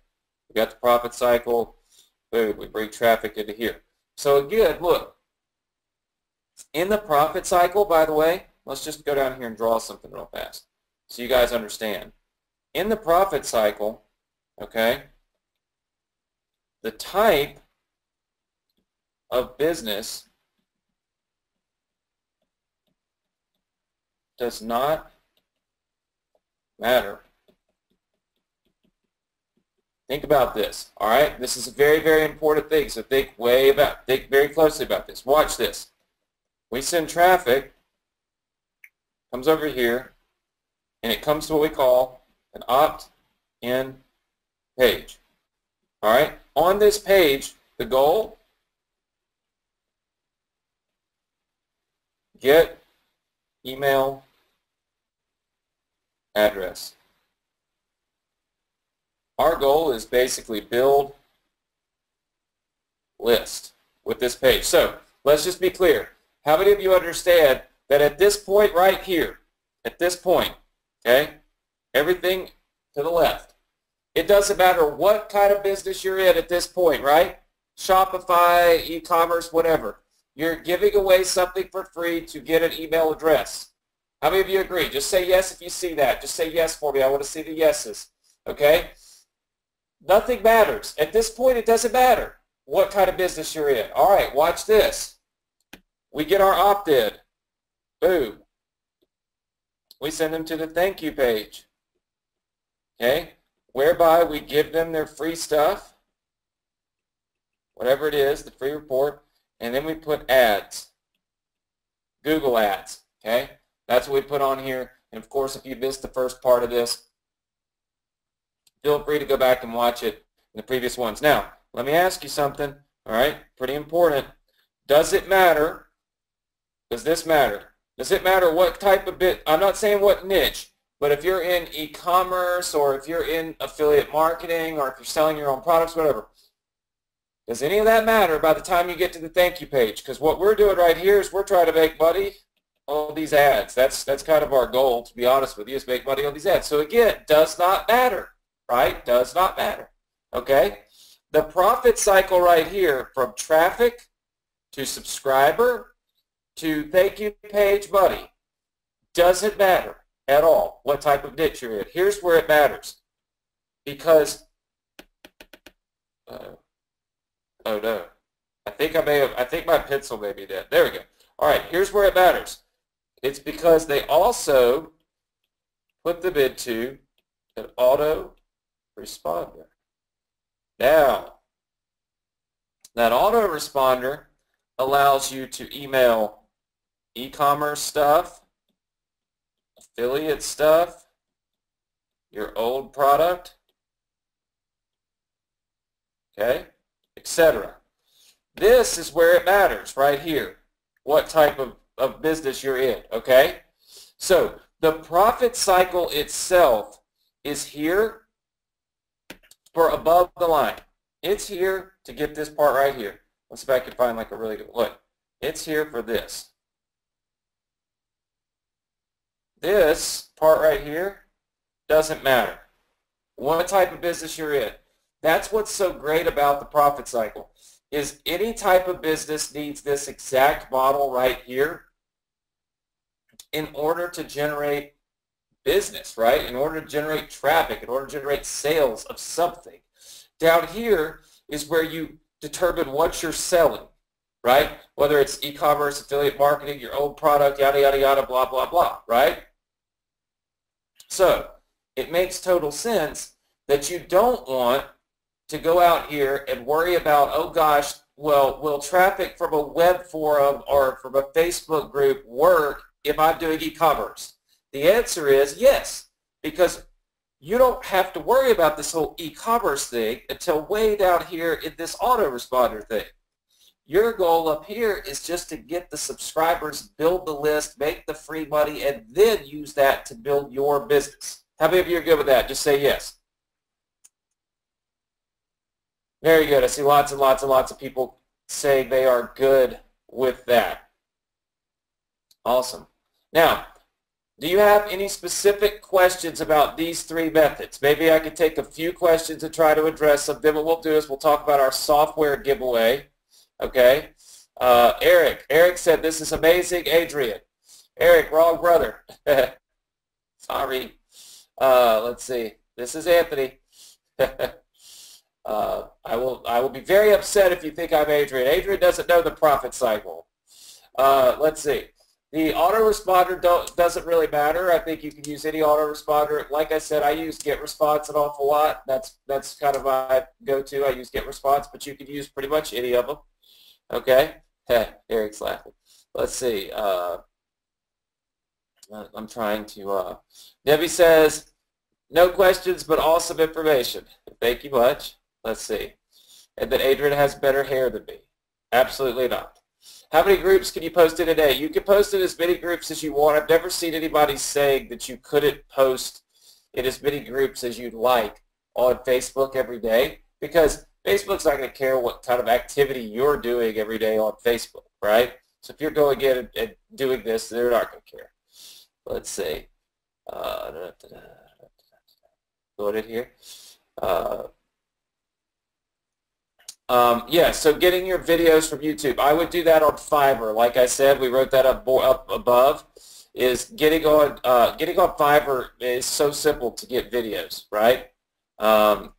We got the profit cycle, boom, we bring traffic into here. So again, look, in the profit cycle, by the way, let's just go down here and draw something real fast so you guys understand. In the profit cycle, okay, the type of business does not matter. Think about this, all right? This is a very, very important thing, so think very closely about this. Watch this. We send traffic, comes over here, and it comes to what we call an opt-in page. All right? On this page, the goal, get email address. Our goal is basically build list with this page. So let's just be clear. How many of you understand that at this point right here, at this point, okay, everything to the left, it doesn't matter what kind of business you're in at this point, right? Shopify, e-commerce, whatever. You're giving away something for free to get an email address. How many of you agree? Just say yes if you see that. Just say yes for me. I want to see the yeses. Okay? Nothing matters. At this point, it doesn't matter what kind of business you're in. All right, watch this. We get our opt-in. Boom. We send them to the thank you page. Okay? Whereby we give them their free stuff, whatever it is, the free report, and then we put ads. Google ads. Okay? That's what we put on here. And of course, if you missed the first part of this, feel free to go back and watch it in the previous ones. Now, let me ask you something, all right? Pretty important. Does it matter? Does this matter? Does it matter what type of I'm not saying what niche, but if you're in e-commerce or if you're in affiliate marketing or if you're selling your own products, whatever, does any of that matter by the time you get to the thank you page? Because what we're doing right here is we're trying to make money on these ads. That's kind of our goal, to be honest with you, is make money on these ads. So again, does not matter, right? Does not matter, okay? The profit cycle right here, from traffic to subscriber to thank you page money, doesn't matter at all what type of niche you're in. Here's where it matters. Because, oh no, I think my pencil may be dead. There we go. All right, here's where it matters. It's because they also put them into an autoresponder. Now, that autoresponder allows you to email e-commerce stuff, affiliate stuff, your old product, okay, etc. This is where it matters right here, what type of business you're in, okay? So the profit cycle itself is here for above the line. It's here to get this part right here. Let's see if I can find like a really good look. It's here for this. This part right here doesn't matter what type of business you're in. That's what's so great about the profit cycle, is any type of business needs this exact model right here in order to generate business, right? In order to generate traffic, in order to generate sales of something. Down here is where you determine what you're selling, right? Whether it's e-commerce, affiliate marketing, your own product, yada, yada, yada, blah, blah, blah, right? So it makes total sense that you don't want to go out here and worry about, oh gosh, well, will traffic from a web forum or from a Facebook group work if I'm doing e-commerce? The answer is yes, because you don't have to worry about this whole e-commerce thing until way down here in this autoresponder thing. Your goal up here is just to get the subscribers, build the list, make the free money, and then use that to build your business. How many of you are good with that? Just say yes. Very good. I see lots and lots and lots of people saying they are good with that. Awesome. Now, do you have any specific questions about these three methods? Maybe I could take a few questions and try to address them. Then what we'll do is we'll talk about our software giveaway. Okay. Eric said, this is amazing. Adrian. Eric, wrong brother. Sorry. Let's see. This is Anthony. I will be very upset if you think I'm Adrian. Adrian doesn't know the profit cycle. Let's see. The autoresponder doesn't really matter. I think you can use any autoresponder. Like I said, I use GetResponse an awful lot. That's kind of my go-to. I use GetResponse, but you can use pretty much any of them. Okay? Eric's laughing. Let's see. I'm trying to... Debbie says, no questions, but awesome information. Thank you much. Let's see. And then Adrian has better hair than me. Absolutely not. How many groups can you post in a day? You can post in as many groups as you want. I've never seen anybody saying that you couldn't post in as many groups as you'd like on Facebook every day, because Facebook's not going to care what kind of activity you're doing every day on Facebook, right? So if you're going in and doing this, they're not going to care. Let's see. Going in here. Yeah, so getting your videos from YouTube. I would do that on Fiverr. Like I said, we wrote that up above. Is getting on Fiverr is so simple to get videos, right? So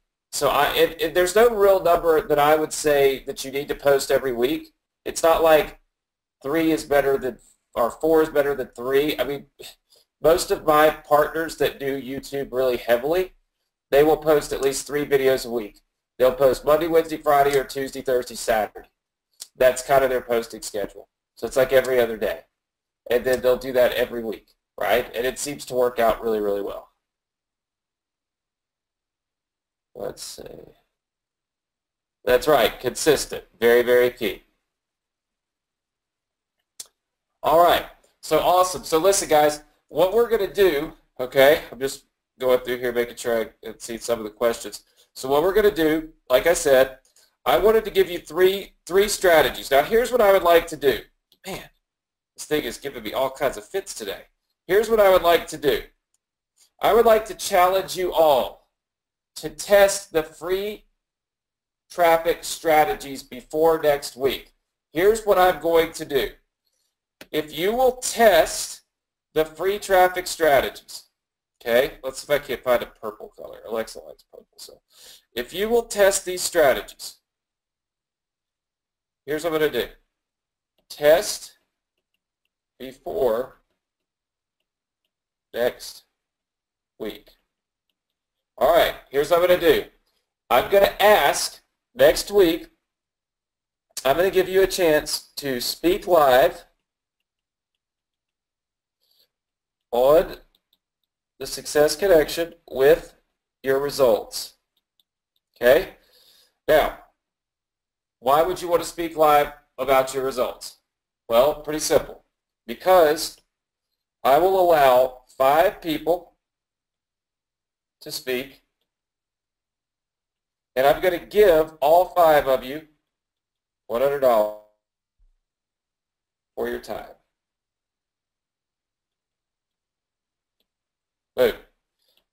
there's no real number that I would say that you need to post every week. It's not like 3 is better than, or 4 is better than 3. I mean, most of my partners that do YouTube really heavily, they will post at least 3 videos a week. They'll post Monday, Wednesday, Friday, or Tuesday, Thursday, Saturday. That's kind of their posting schedule. So it's like every other day. And then they'll do that every week, right? And it seems to work out really, really well. Let's see. That's right, consistent. Very, very key. All right, so awesome. So listen, guys, what we're going to do, okay, I'm just going through here making sure I can see some of the questions. So what we're going to do, like I said, I wanted to give you three strategies. Now, here's what I would like to do. Man, This thing is giving me all kinds of fits today. Here's what I would like to do. I would like to challenge you all to test the free traffic strategies before next week. Here's what I'm going to do. If you will test the free traffic strategies, okay, let's see if I can't find a purple color. Alexa likes purple. So if you will test these strategies, here's what I'm going to do. Test before next week. All right, here's what I'm going to do. I'm going to ask next week, I'm going to give you a chance to speak live on the Success Connection with your results. Okay? Now, why would you want to speak live about your results? Well, pretty simple. Because I will allow 5 people to speak, and I'm going to give all 5 of you $100 for your time. Boom.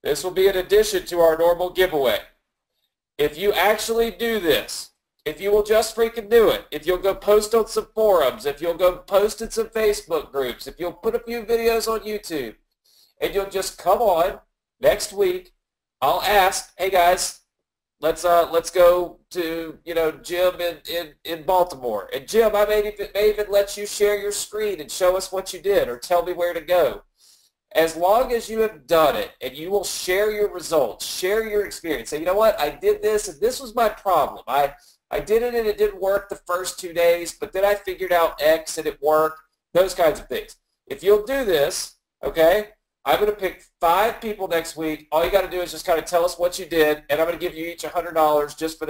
This will be in addition to our normal giveaway. If you actually do this, if you will just freaking do it, if you'll go post on some forums, if you'll go post in some Facebook groups, if you'll put a few videos on YouTube, and you'll just come on next week, I'll ask, hey guys, let's go to, Jim in Baltimore. And Jim, I may even let you share your screen and show us what you did or tell me where to go. As long as you have done it and you will share your results, share your experience, say, you know what, I did this and this was my problem. I did it and it didn't work the first 2 days, but then I figured out X and it worked, those kinds of things. If you'll do this, okay, I'm going to pick 5 people next week. All you got to do is just kind of tell us what you did, and I'm going to give you each $100 just for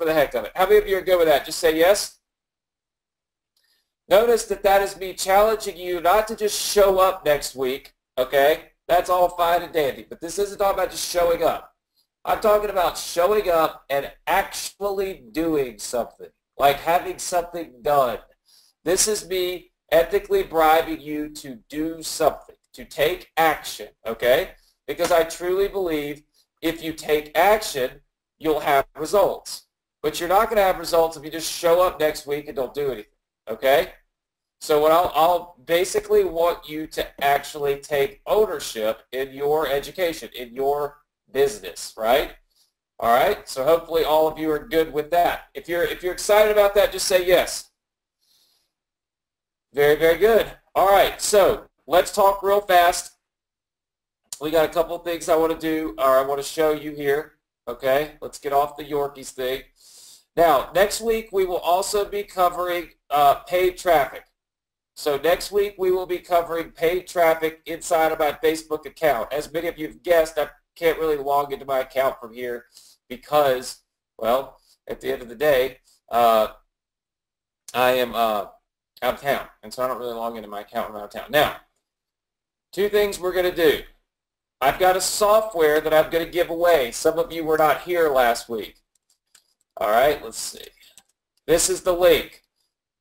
the heck of it. How many of you are good with that? Just say yes. Notice that is me challenging you not to just show up next week. Okay, that's all fine and dandy, but this isn't talking about just showing up. I'm talking about showing up and actually doing something, like having something done. This is me ethically bribing you to do something, to take action, okay? Because I truly believe if you take action, you'll have results. But you're not going to have results if you just show up next week and don't do anything, okay? So what I'll basically want you to actually take ownership in your education, in your business, right? All right. So hopefully all of you are good with that. If you're excited about that, just say yes. Very, very good. All right. So let's talk real fast. We got a couple of things I want to do, or I want to show you here. Okay. Let's get off the Yorkies thing. Now, next week we will also be covering paid traffic. So next week we will be covering paid traffic inside of my Facebook account. As many of you have guessed, I can't really log into my account from here because, well, at the end of the day, I am out of town, and so I don't really log into my account when I'm out of town. Now, 2 things we're going to do. I've got a software that I'm going to give away. Some of you were not here last week. All right, let's see. This is the link.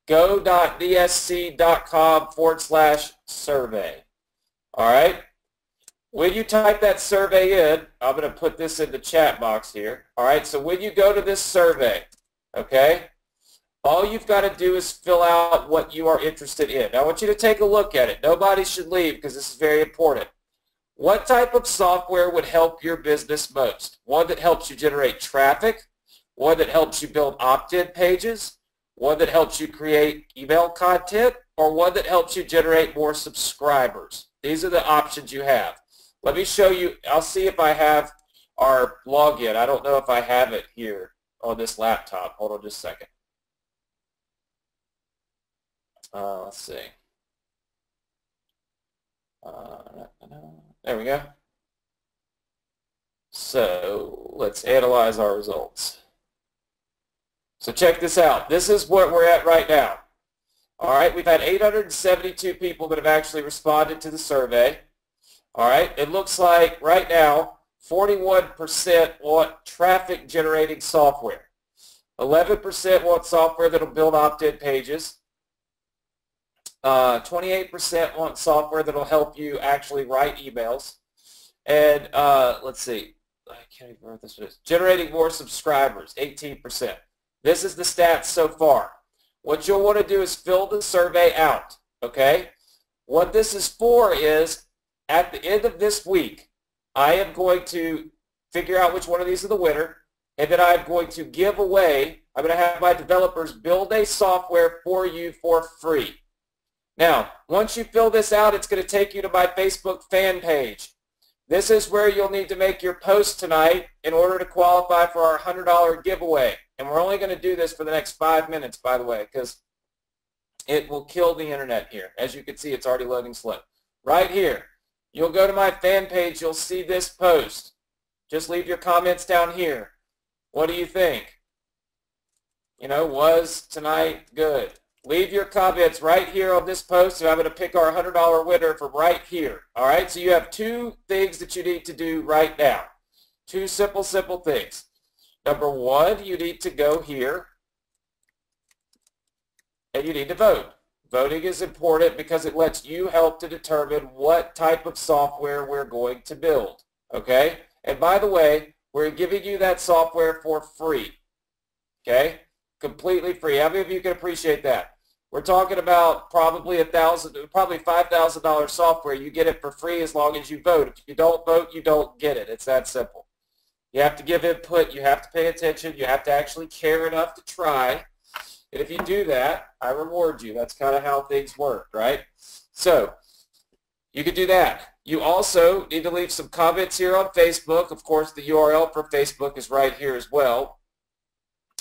go.dsc.com/survey. All right. When you type that survey in, I'm going to put this in the chat box here. All right. So when you go to this survey, okay, all you've got to do is fill out what you are interested in. Now, I want you to take a look at it. Nobody should leave because this is very important. What type of software would help your business most? One that helps you generate traffic, one that helps you build opt-in pages, one that helps you create email content, or one that helps you generate more subscribers. These are the options you have. Let me show you. I'll see if I have our login. I don't know if I have it here on this laptop. Hold on just a second. Let's see. There we go. So let's analyze our results. So check this out. This is what we're at right now. All right, we've had 872 people that have actually responded to the survey. All right, it looks like right now 41% want traffic generating software. 11% want software that will build opt-in pages. 28% want software that'll help you actually write emails. And let's see, I can't even remember what this is. Generating more subscribers, 18%. This is the stats so far. What you'll want to do is fill the survey out, okay? What this is for is, at the end of this week, I am going to figure out which one of these is the winner, and then I'm going to give away, I'm going to have my developers build a software for you for free. Now, once you fill this out, it's going to take you to my Facebook fan page. This is where you'll need to make your post tonight in order to qualify for our $100 giveaway. And we're only going to do this for the next 5 minutes, by the way, because it will kill the internet here. As you can see, it's already loading slow. Right here, you'll go to my fan page. You'll see this post. Just leave your comments down here. What do you think? You know, was tonight good? Leave your comments right here on this post, and I'm going to pick our $100 winner from right here. All right, so you have 2 things that you need to do right now. 2 simple things. Number 1, you need to go here, and you need to vote. Voting is important because it lets you help to determine what type of software we're going to build. Okay? And by the way, we're giving you that software for free. Okay? Completely free. How many of you can appreciate that? We're talking about probably $5,000 software. You get it for free as long as you vote. If you don't vote, you don't get it. It's that simple. You have to give input. You have to pay attention. You have to actually care enough to try. And if you do that, I reward you. That's kind of how things work, right? So you can do that. You also need to leave some comments here on Facebook. Of course, the URL for Facebook is right here as well.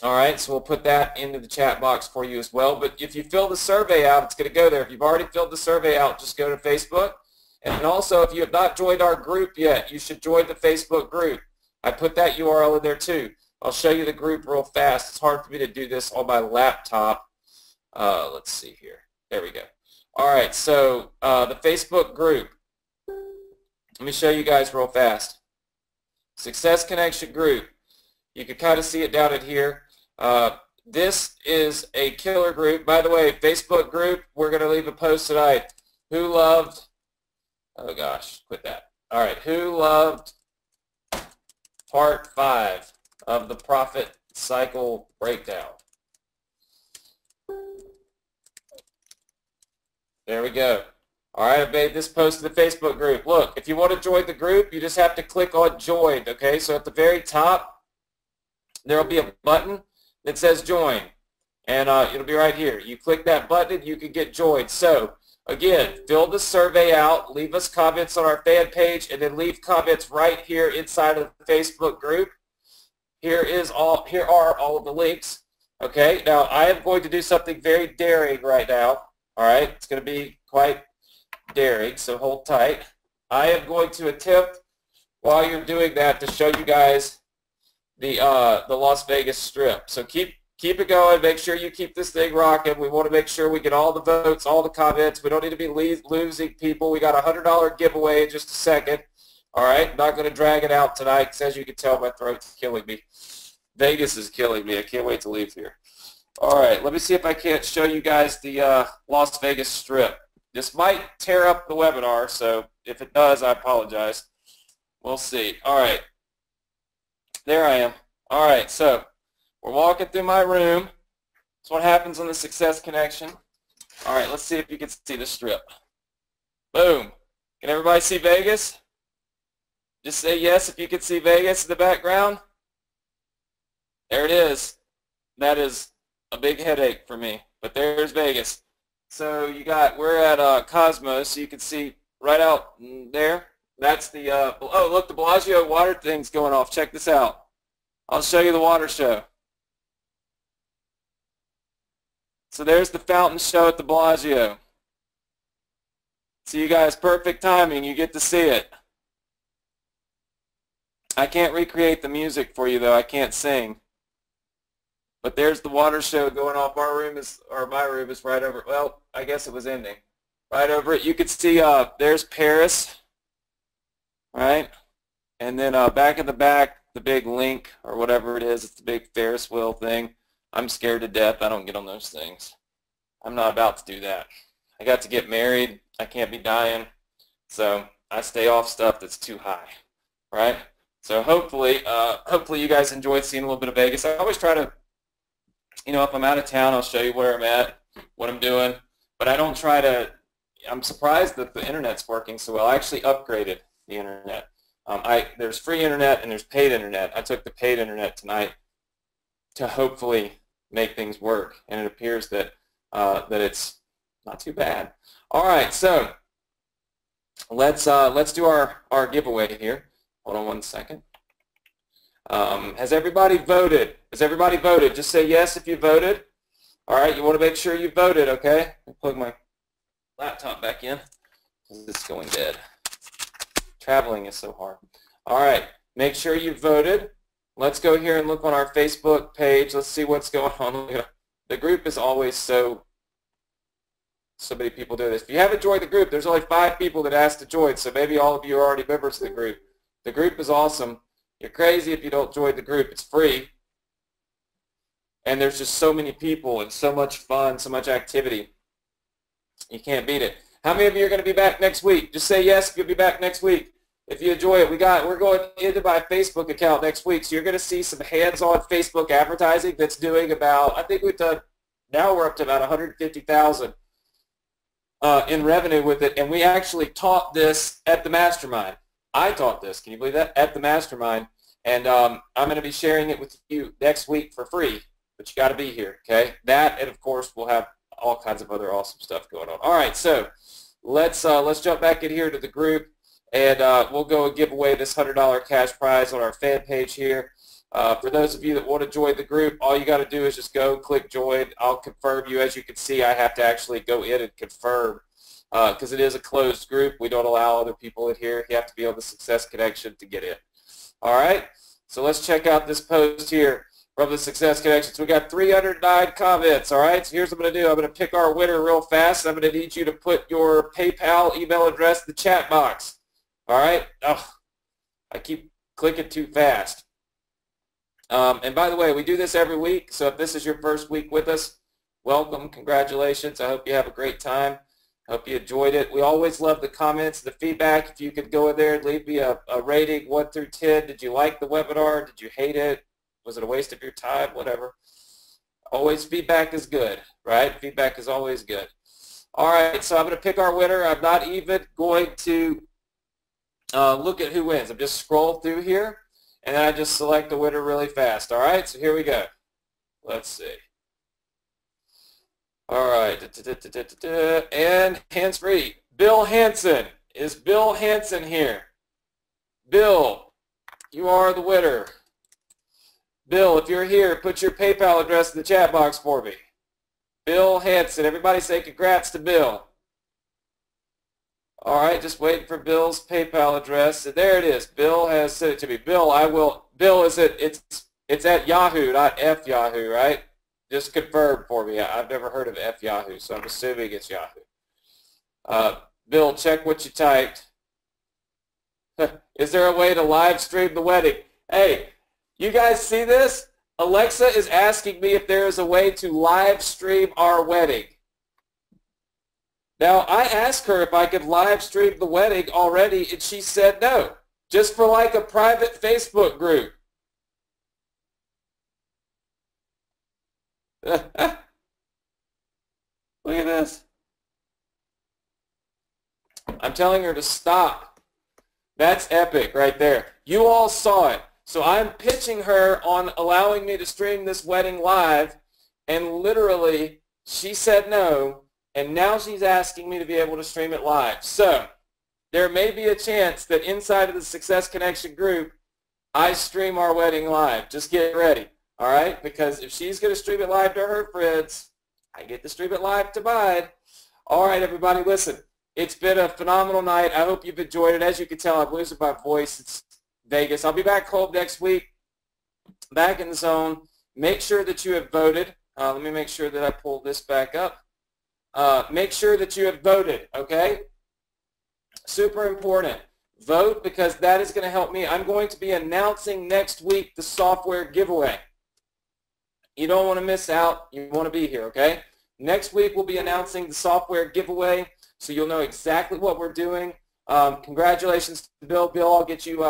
All right, so we'll put that into the chat box for you as well. But if you fill the survey out, it's going to go there. If you've already filled the survey out, just go to Facebook. And also, if you have not joined our group yet, you should join the Facebook group. I put that URL in there too. I'll show you the group real fast. It's hard for me to do this on my laptop. Let's see here. There we go. All right, so the Facebook group. Let me show you guys real fast. Success Connection group. You can kind of see it down in here. This is a killer group. By the way, Facebook group, we're going to leave a post tonight. Who loved, oh gosh, quit that. All right, who loved part 5 of the profit cycle breakdown? There we go. All right, I made this post to the Facebook group. Look, if you want to join the group, you just have to click on join, okay? So at the very top, there will be a button that says join, and it'll be right here. You click that button, you can get joined. So again, fill the survey out, leave us comments on our fan page, and then leave comments right here inside of the Facebook group. Here are all of the links. Okay, now I am going to do something very daring right now. All right, it's going to be quite daring, so hold tight. I am going to attempt, while you're doing that, to show you guys the Las Vegas Strip. So keep it going. Make sure you keep this thing rocking. We want to make sure we get all the votes, all the comments. We don't need to be losing people. We got a $100 giveaway in just a second. All right, not going to drag it out tonight because, as you can tell, my throat's killing me. Vegas is killing me. I can't wait to leave here. All right, let me see if I can't show you guys the Las Vegas Strip. This might tear up the webinar, so if it does, I apologize. We'll see. All right. There I am. All right, so we're walking through my room. That's what happens on the Success Connection. All right, let's see if you can see the strip. Boom. Can everybody see Vegas? Just say yes if you can see Vegas in the background. There it is. That is a big headache for me, but there's Vegas. So we're at Cosmos, so you can see right out there. That's the, oh, look, the Bellagio water thing's going off. Check this out. I'll show you the water show. So there's the fountain show at the Bellagio. See, you guys, perfect timing. You get to see it. I can't recreate the music for you, though. I can't sing. But there's the water show going off. My room is right over, well, I guess it was ending. Right over it. You can see there's Paris. Right, and then back in the back, the big link or whatever it is, it's the big Ferris wheel thing. I'm scared to death. I don't get on those things. I'm not about to do that. I got to get married. I can't be dying. So I stay off stuff that's too high, right? So hopefully you guys enjoyed seeing a little bit of Vegas. I always try to, if I'm out of town, I'll show you where I'm at, what I'm doing. But I don't try to, I'm surprised that the internet's working so well. I actually upgraded the internet. There's free internet and there's paid internet. I took the paid internet tonight to hopefully make things work, and it appears that that it's not too bad. All right, so let's do our giveaway here. Hold on one second. Has everybody voted? Has everybody voted? Just say yes if you voted. All right, you want to make sure you voted, okay? Let me plug my laptop back in. It's going dead. Traveling is so hard. All right, make sure you voted. Let's go here and look on our Facebook page. Let's see what's going on. The group is always so many people do this. If you haven't joined the group, there's only 5 people that asked to join, so maybe all of you are already members of the group. The group is awesome. You're crazy if you don't join the group. It's free. And there's just so many people and so much fun, so much activity. You can't beat it. How many of you are going to be back next week? Just say yes if you'll be back next week. If you enjoy it, we're going into my Facebook account next week, so you're going to see some hands-on Facebook advertising that's doing about, I think now we're up to about 150,000 in revenue with it, and we actually taught this at the mastermind. I taught this, can you believe that, at the mastermind, and I'm going to be sharing it with you next week for free, but you got to be here, okay? That, and of course, we'll have all kinds of other awesome stuff going on. All right, so let's jump back in here to the group. And we'll go and give away this $100 cash prize on our fan page here. For those of you that want to join the group, all you got to do is just go click join. I'll confirm you. As you can see, I have to actually go in and confirm because it is a closed group. We don't allow other people in here. You have to be on the Success Connection to get in. All right, so let's check out this post here from the Success Connection. So we got 309 comments. All right, so here's what I'm going to do. I'm going to pick our winner real fast. I'm going to need you to put your PayPal email address in the chat box. All right. Oh, I keep clicking too fast. And by the way, we do this every week, so if this is your first week with us, welcome. Congratulations. I hope you have a great time. I hope you enjoyed it. We always love the comments, the feedback. If you could go in there and leave me a rating 1 through 10. Did you like the webinar? Did you hate it? Was it a waste of your time? Whatever. Always feedback is good, right? Feedback is always good. All right, so I'm going to pick our winner. I'm not even going to look at who wins. I'm just scroll through here, and then I just select the winner really fast. All right, so here we go. Let's see. All right, and hands-free. Bill Hansen. Is Bill Hansen here? Bill, you are the winner. Bill, if you're here, put your PayPal address in the chat box for me. Bill Hansen. Everybody say congrats to Bill. All right, just waiting for Bill's PayPal address. And there it is. Bill has sent it to me. Bill, Bill, it's at Yahoo, not F Yahoo, right? Just confirm for me. I've never heard of F Yahoo, so I'm assuming it's Yahoo. Bill, check what you typed. Is there a way to live stream the wedding? Hey, you guys see this? Alexa is asking me if there is a way to live stream our wedding. Now, I asked her if I could live stream the wedding already, and she said no, just for like a private Facebook group. Look at this. I'm telling her to stop. That's epic right there. You all saw it. So I'm pitching her on allowing me to stream this wedding live, and literally she said no. And now she's asking me to be able to stream it live. So there may be a chance that inside of the Success Connection group, I stream our wedding live. Just get ready, all right? Because if she's going to stream it live to her friends, I get to stream it live to mine. All right, everybody, listen. It's been a phenomenal night. I hope you've enjoyed it. As you can tell, I'm losing my voice. It's Vegas. I'll be back home next week, back in the zone. Make sure that you have voted. Let me make sure that I pull this back up. Make sure that you have voted, okay? Super important. Vote, because that is going to help me. I'm going to be announcing next week the software giveaway. You don't want to miss out. You want to be here, okay? Next week, we'll be announcing the software giveaway, so you'll know exactly what we're doing. Congratulations to Bill. Bill, I'll get you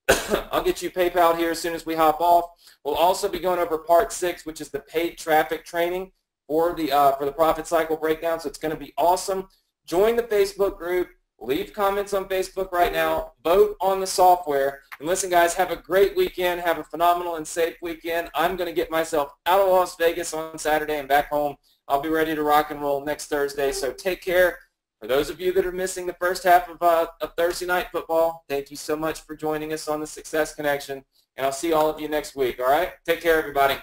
I'll get you PayPal here as soon as we hop off. We'll also be going over part 6, which is the paid traffic training for the profit cycle breakdown. So it's going to be awesome. Join the Facebook group. Leave comments on Facebook right now. Vote on the software. And listen, guys, have a great weekend. Have a phenomenal and safe weekend. I'm going to get myself out of Las Vegas on Saturday and back home. I'll be ready to rock and roll next Thursday. So take care. For those of you that are missing the first half of Thursday Night Football, thank you so much for joining us on the Success Connection. And I'll see all of you next week, all right? Take care, everybody.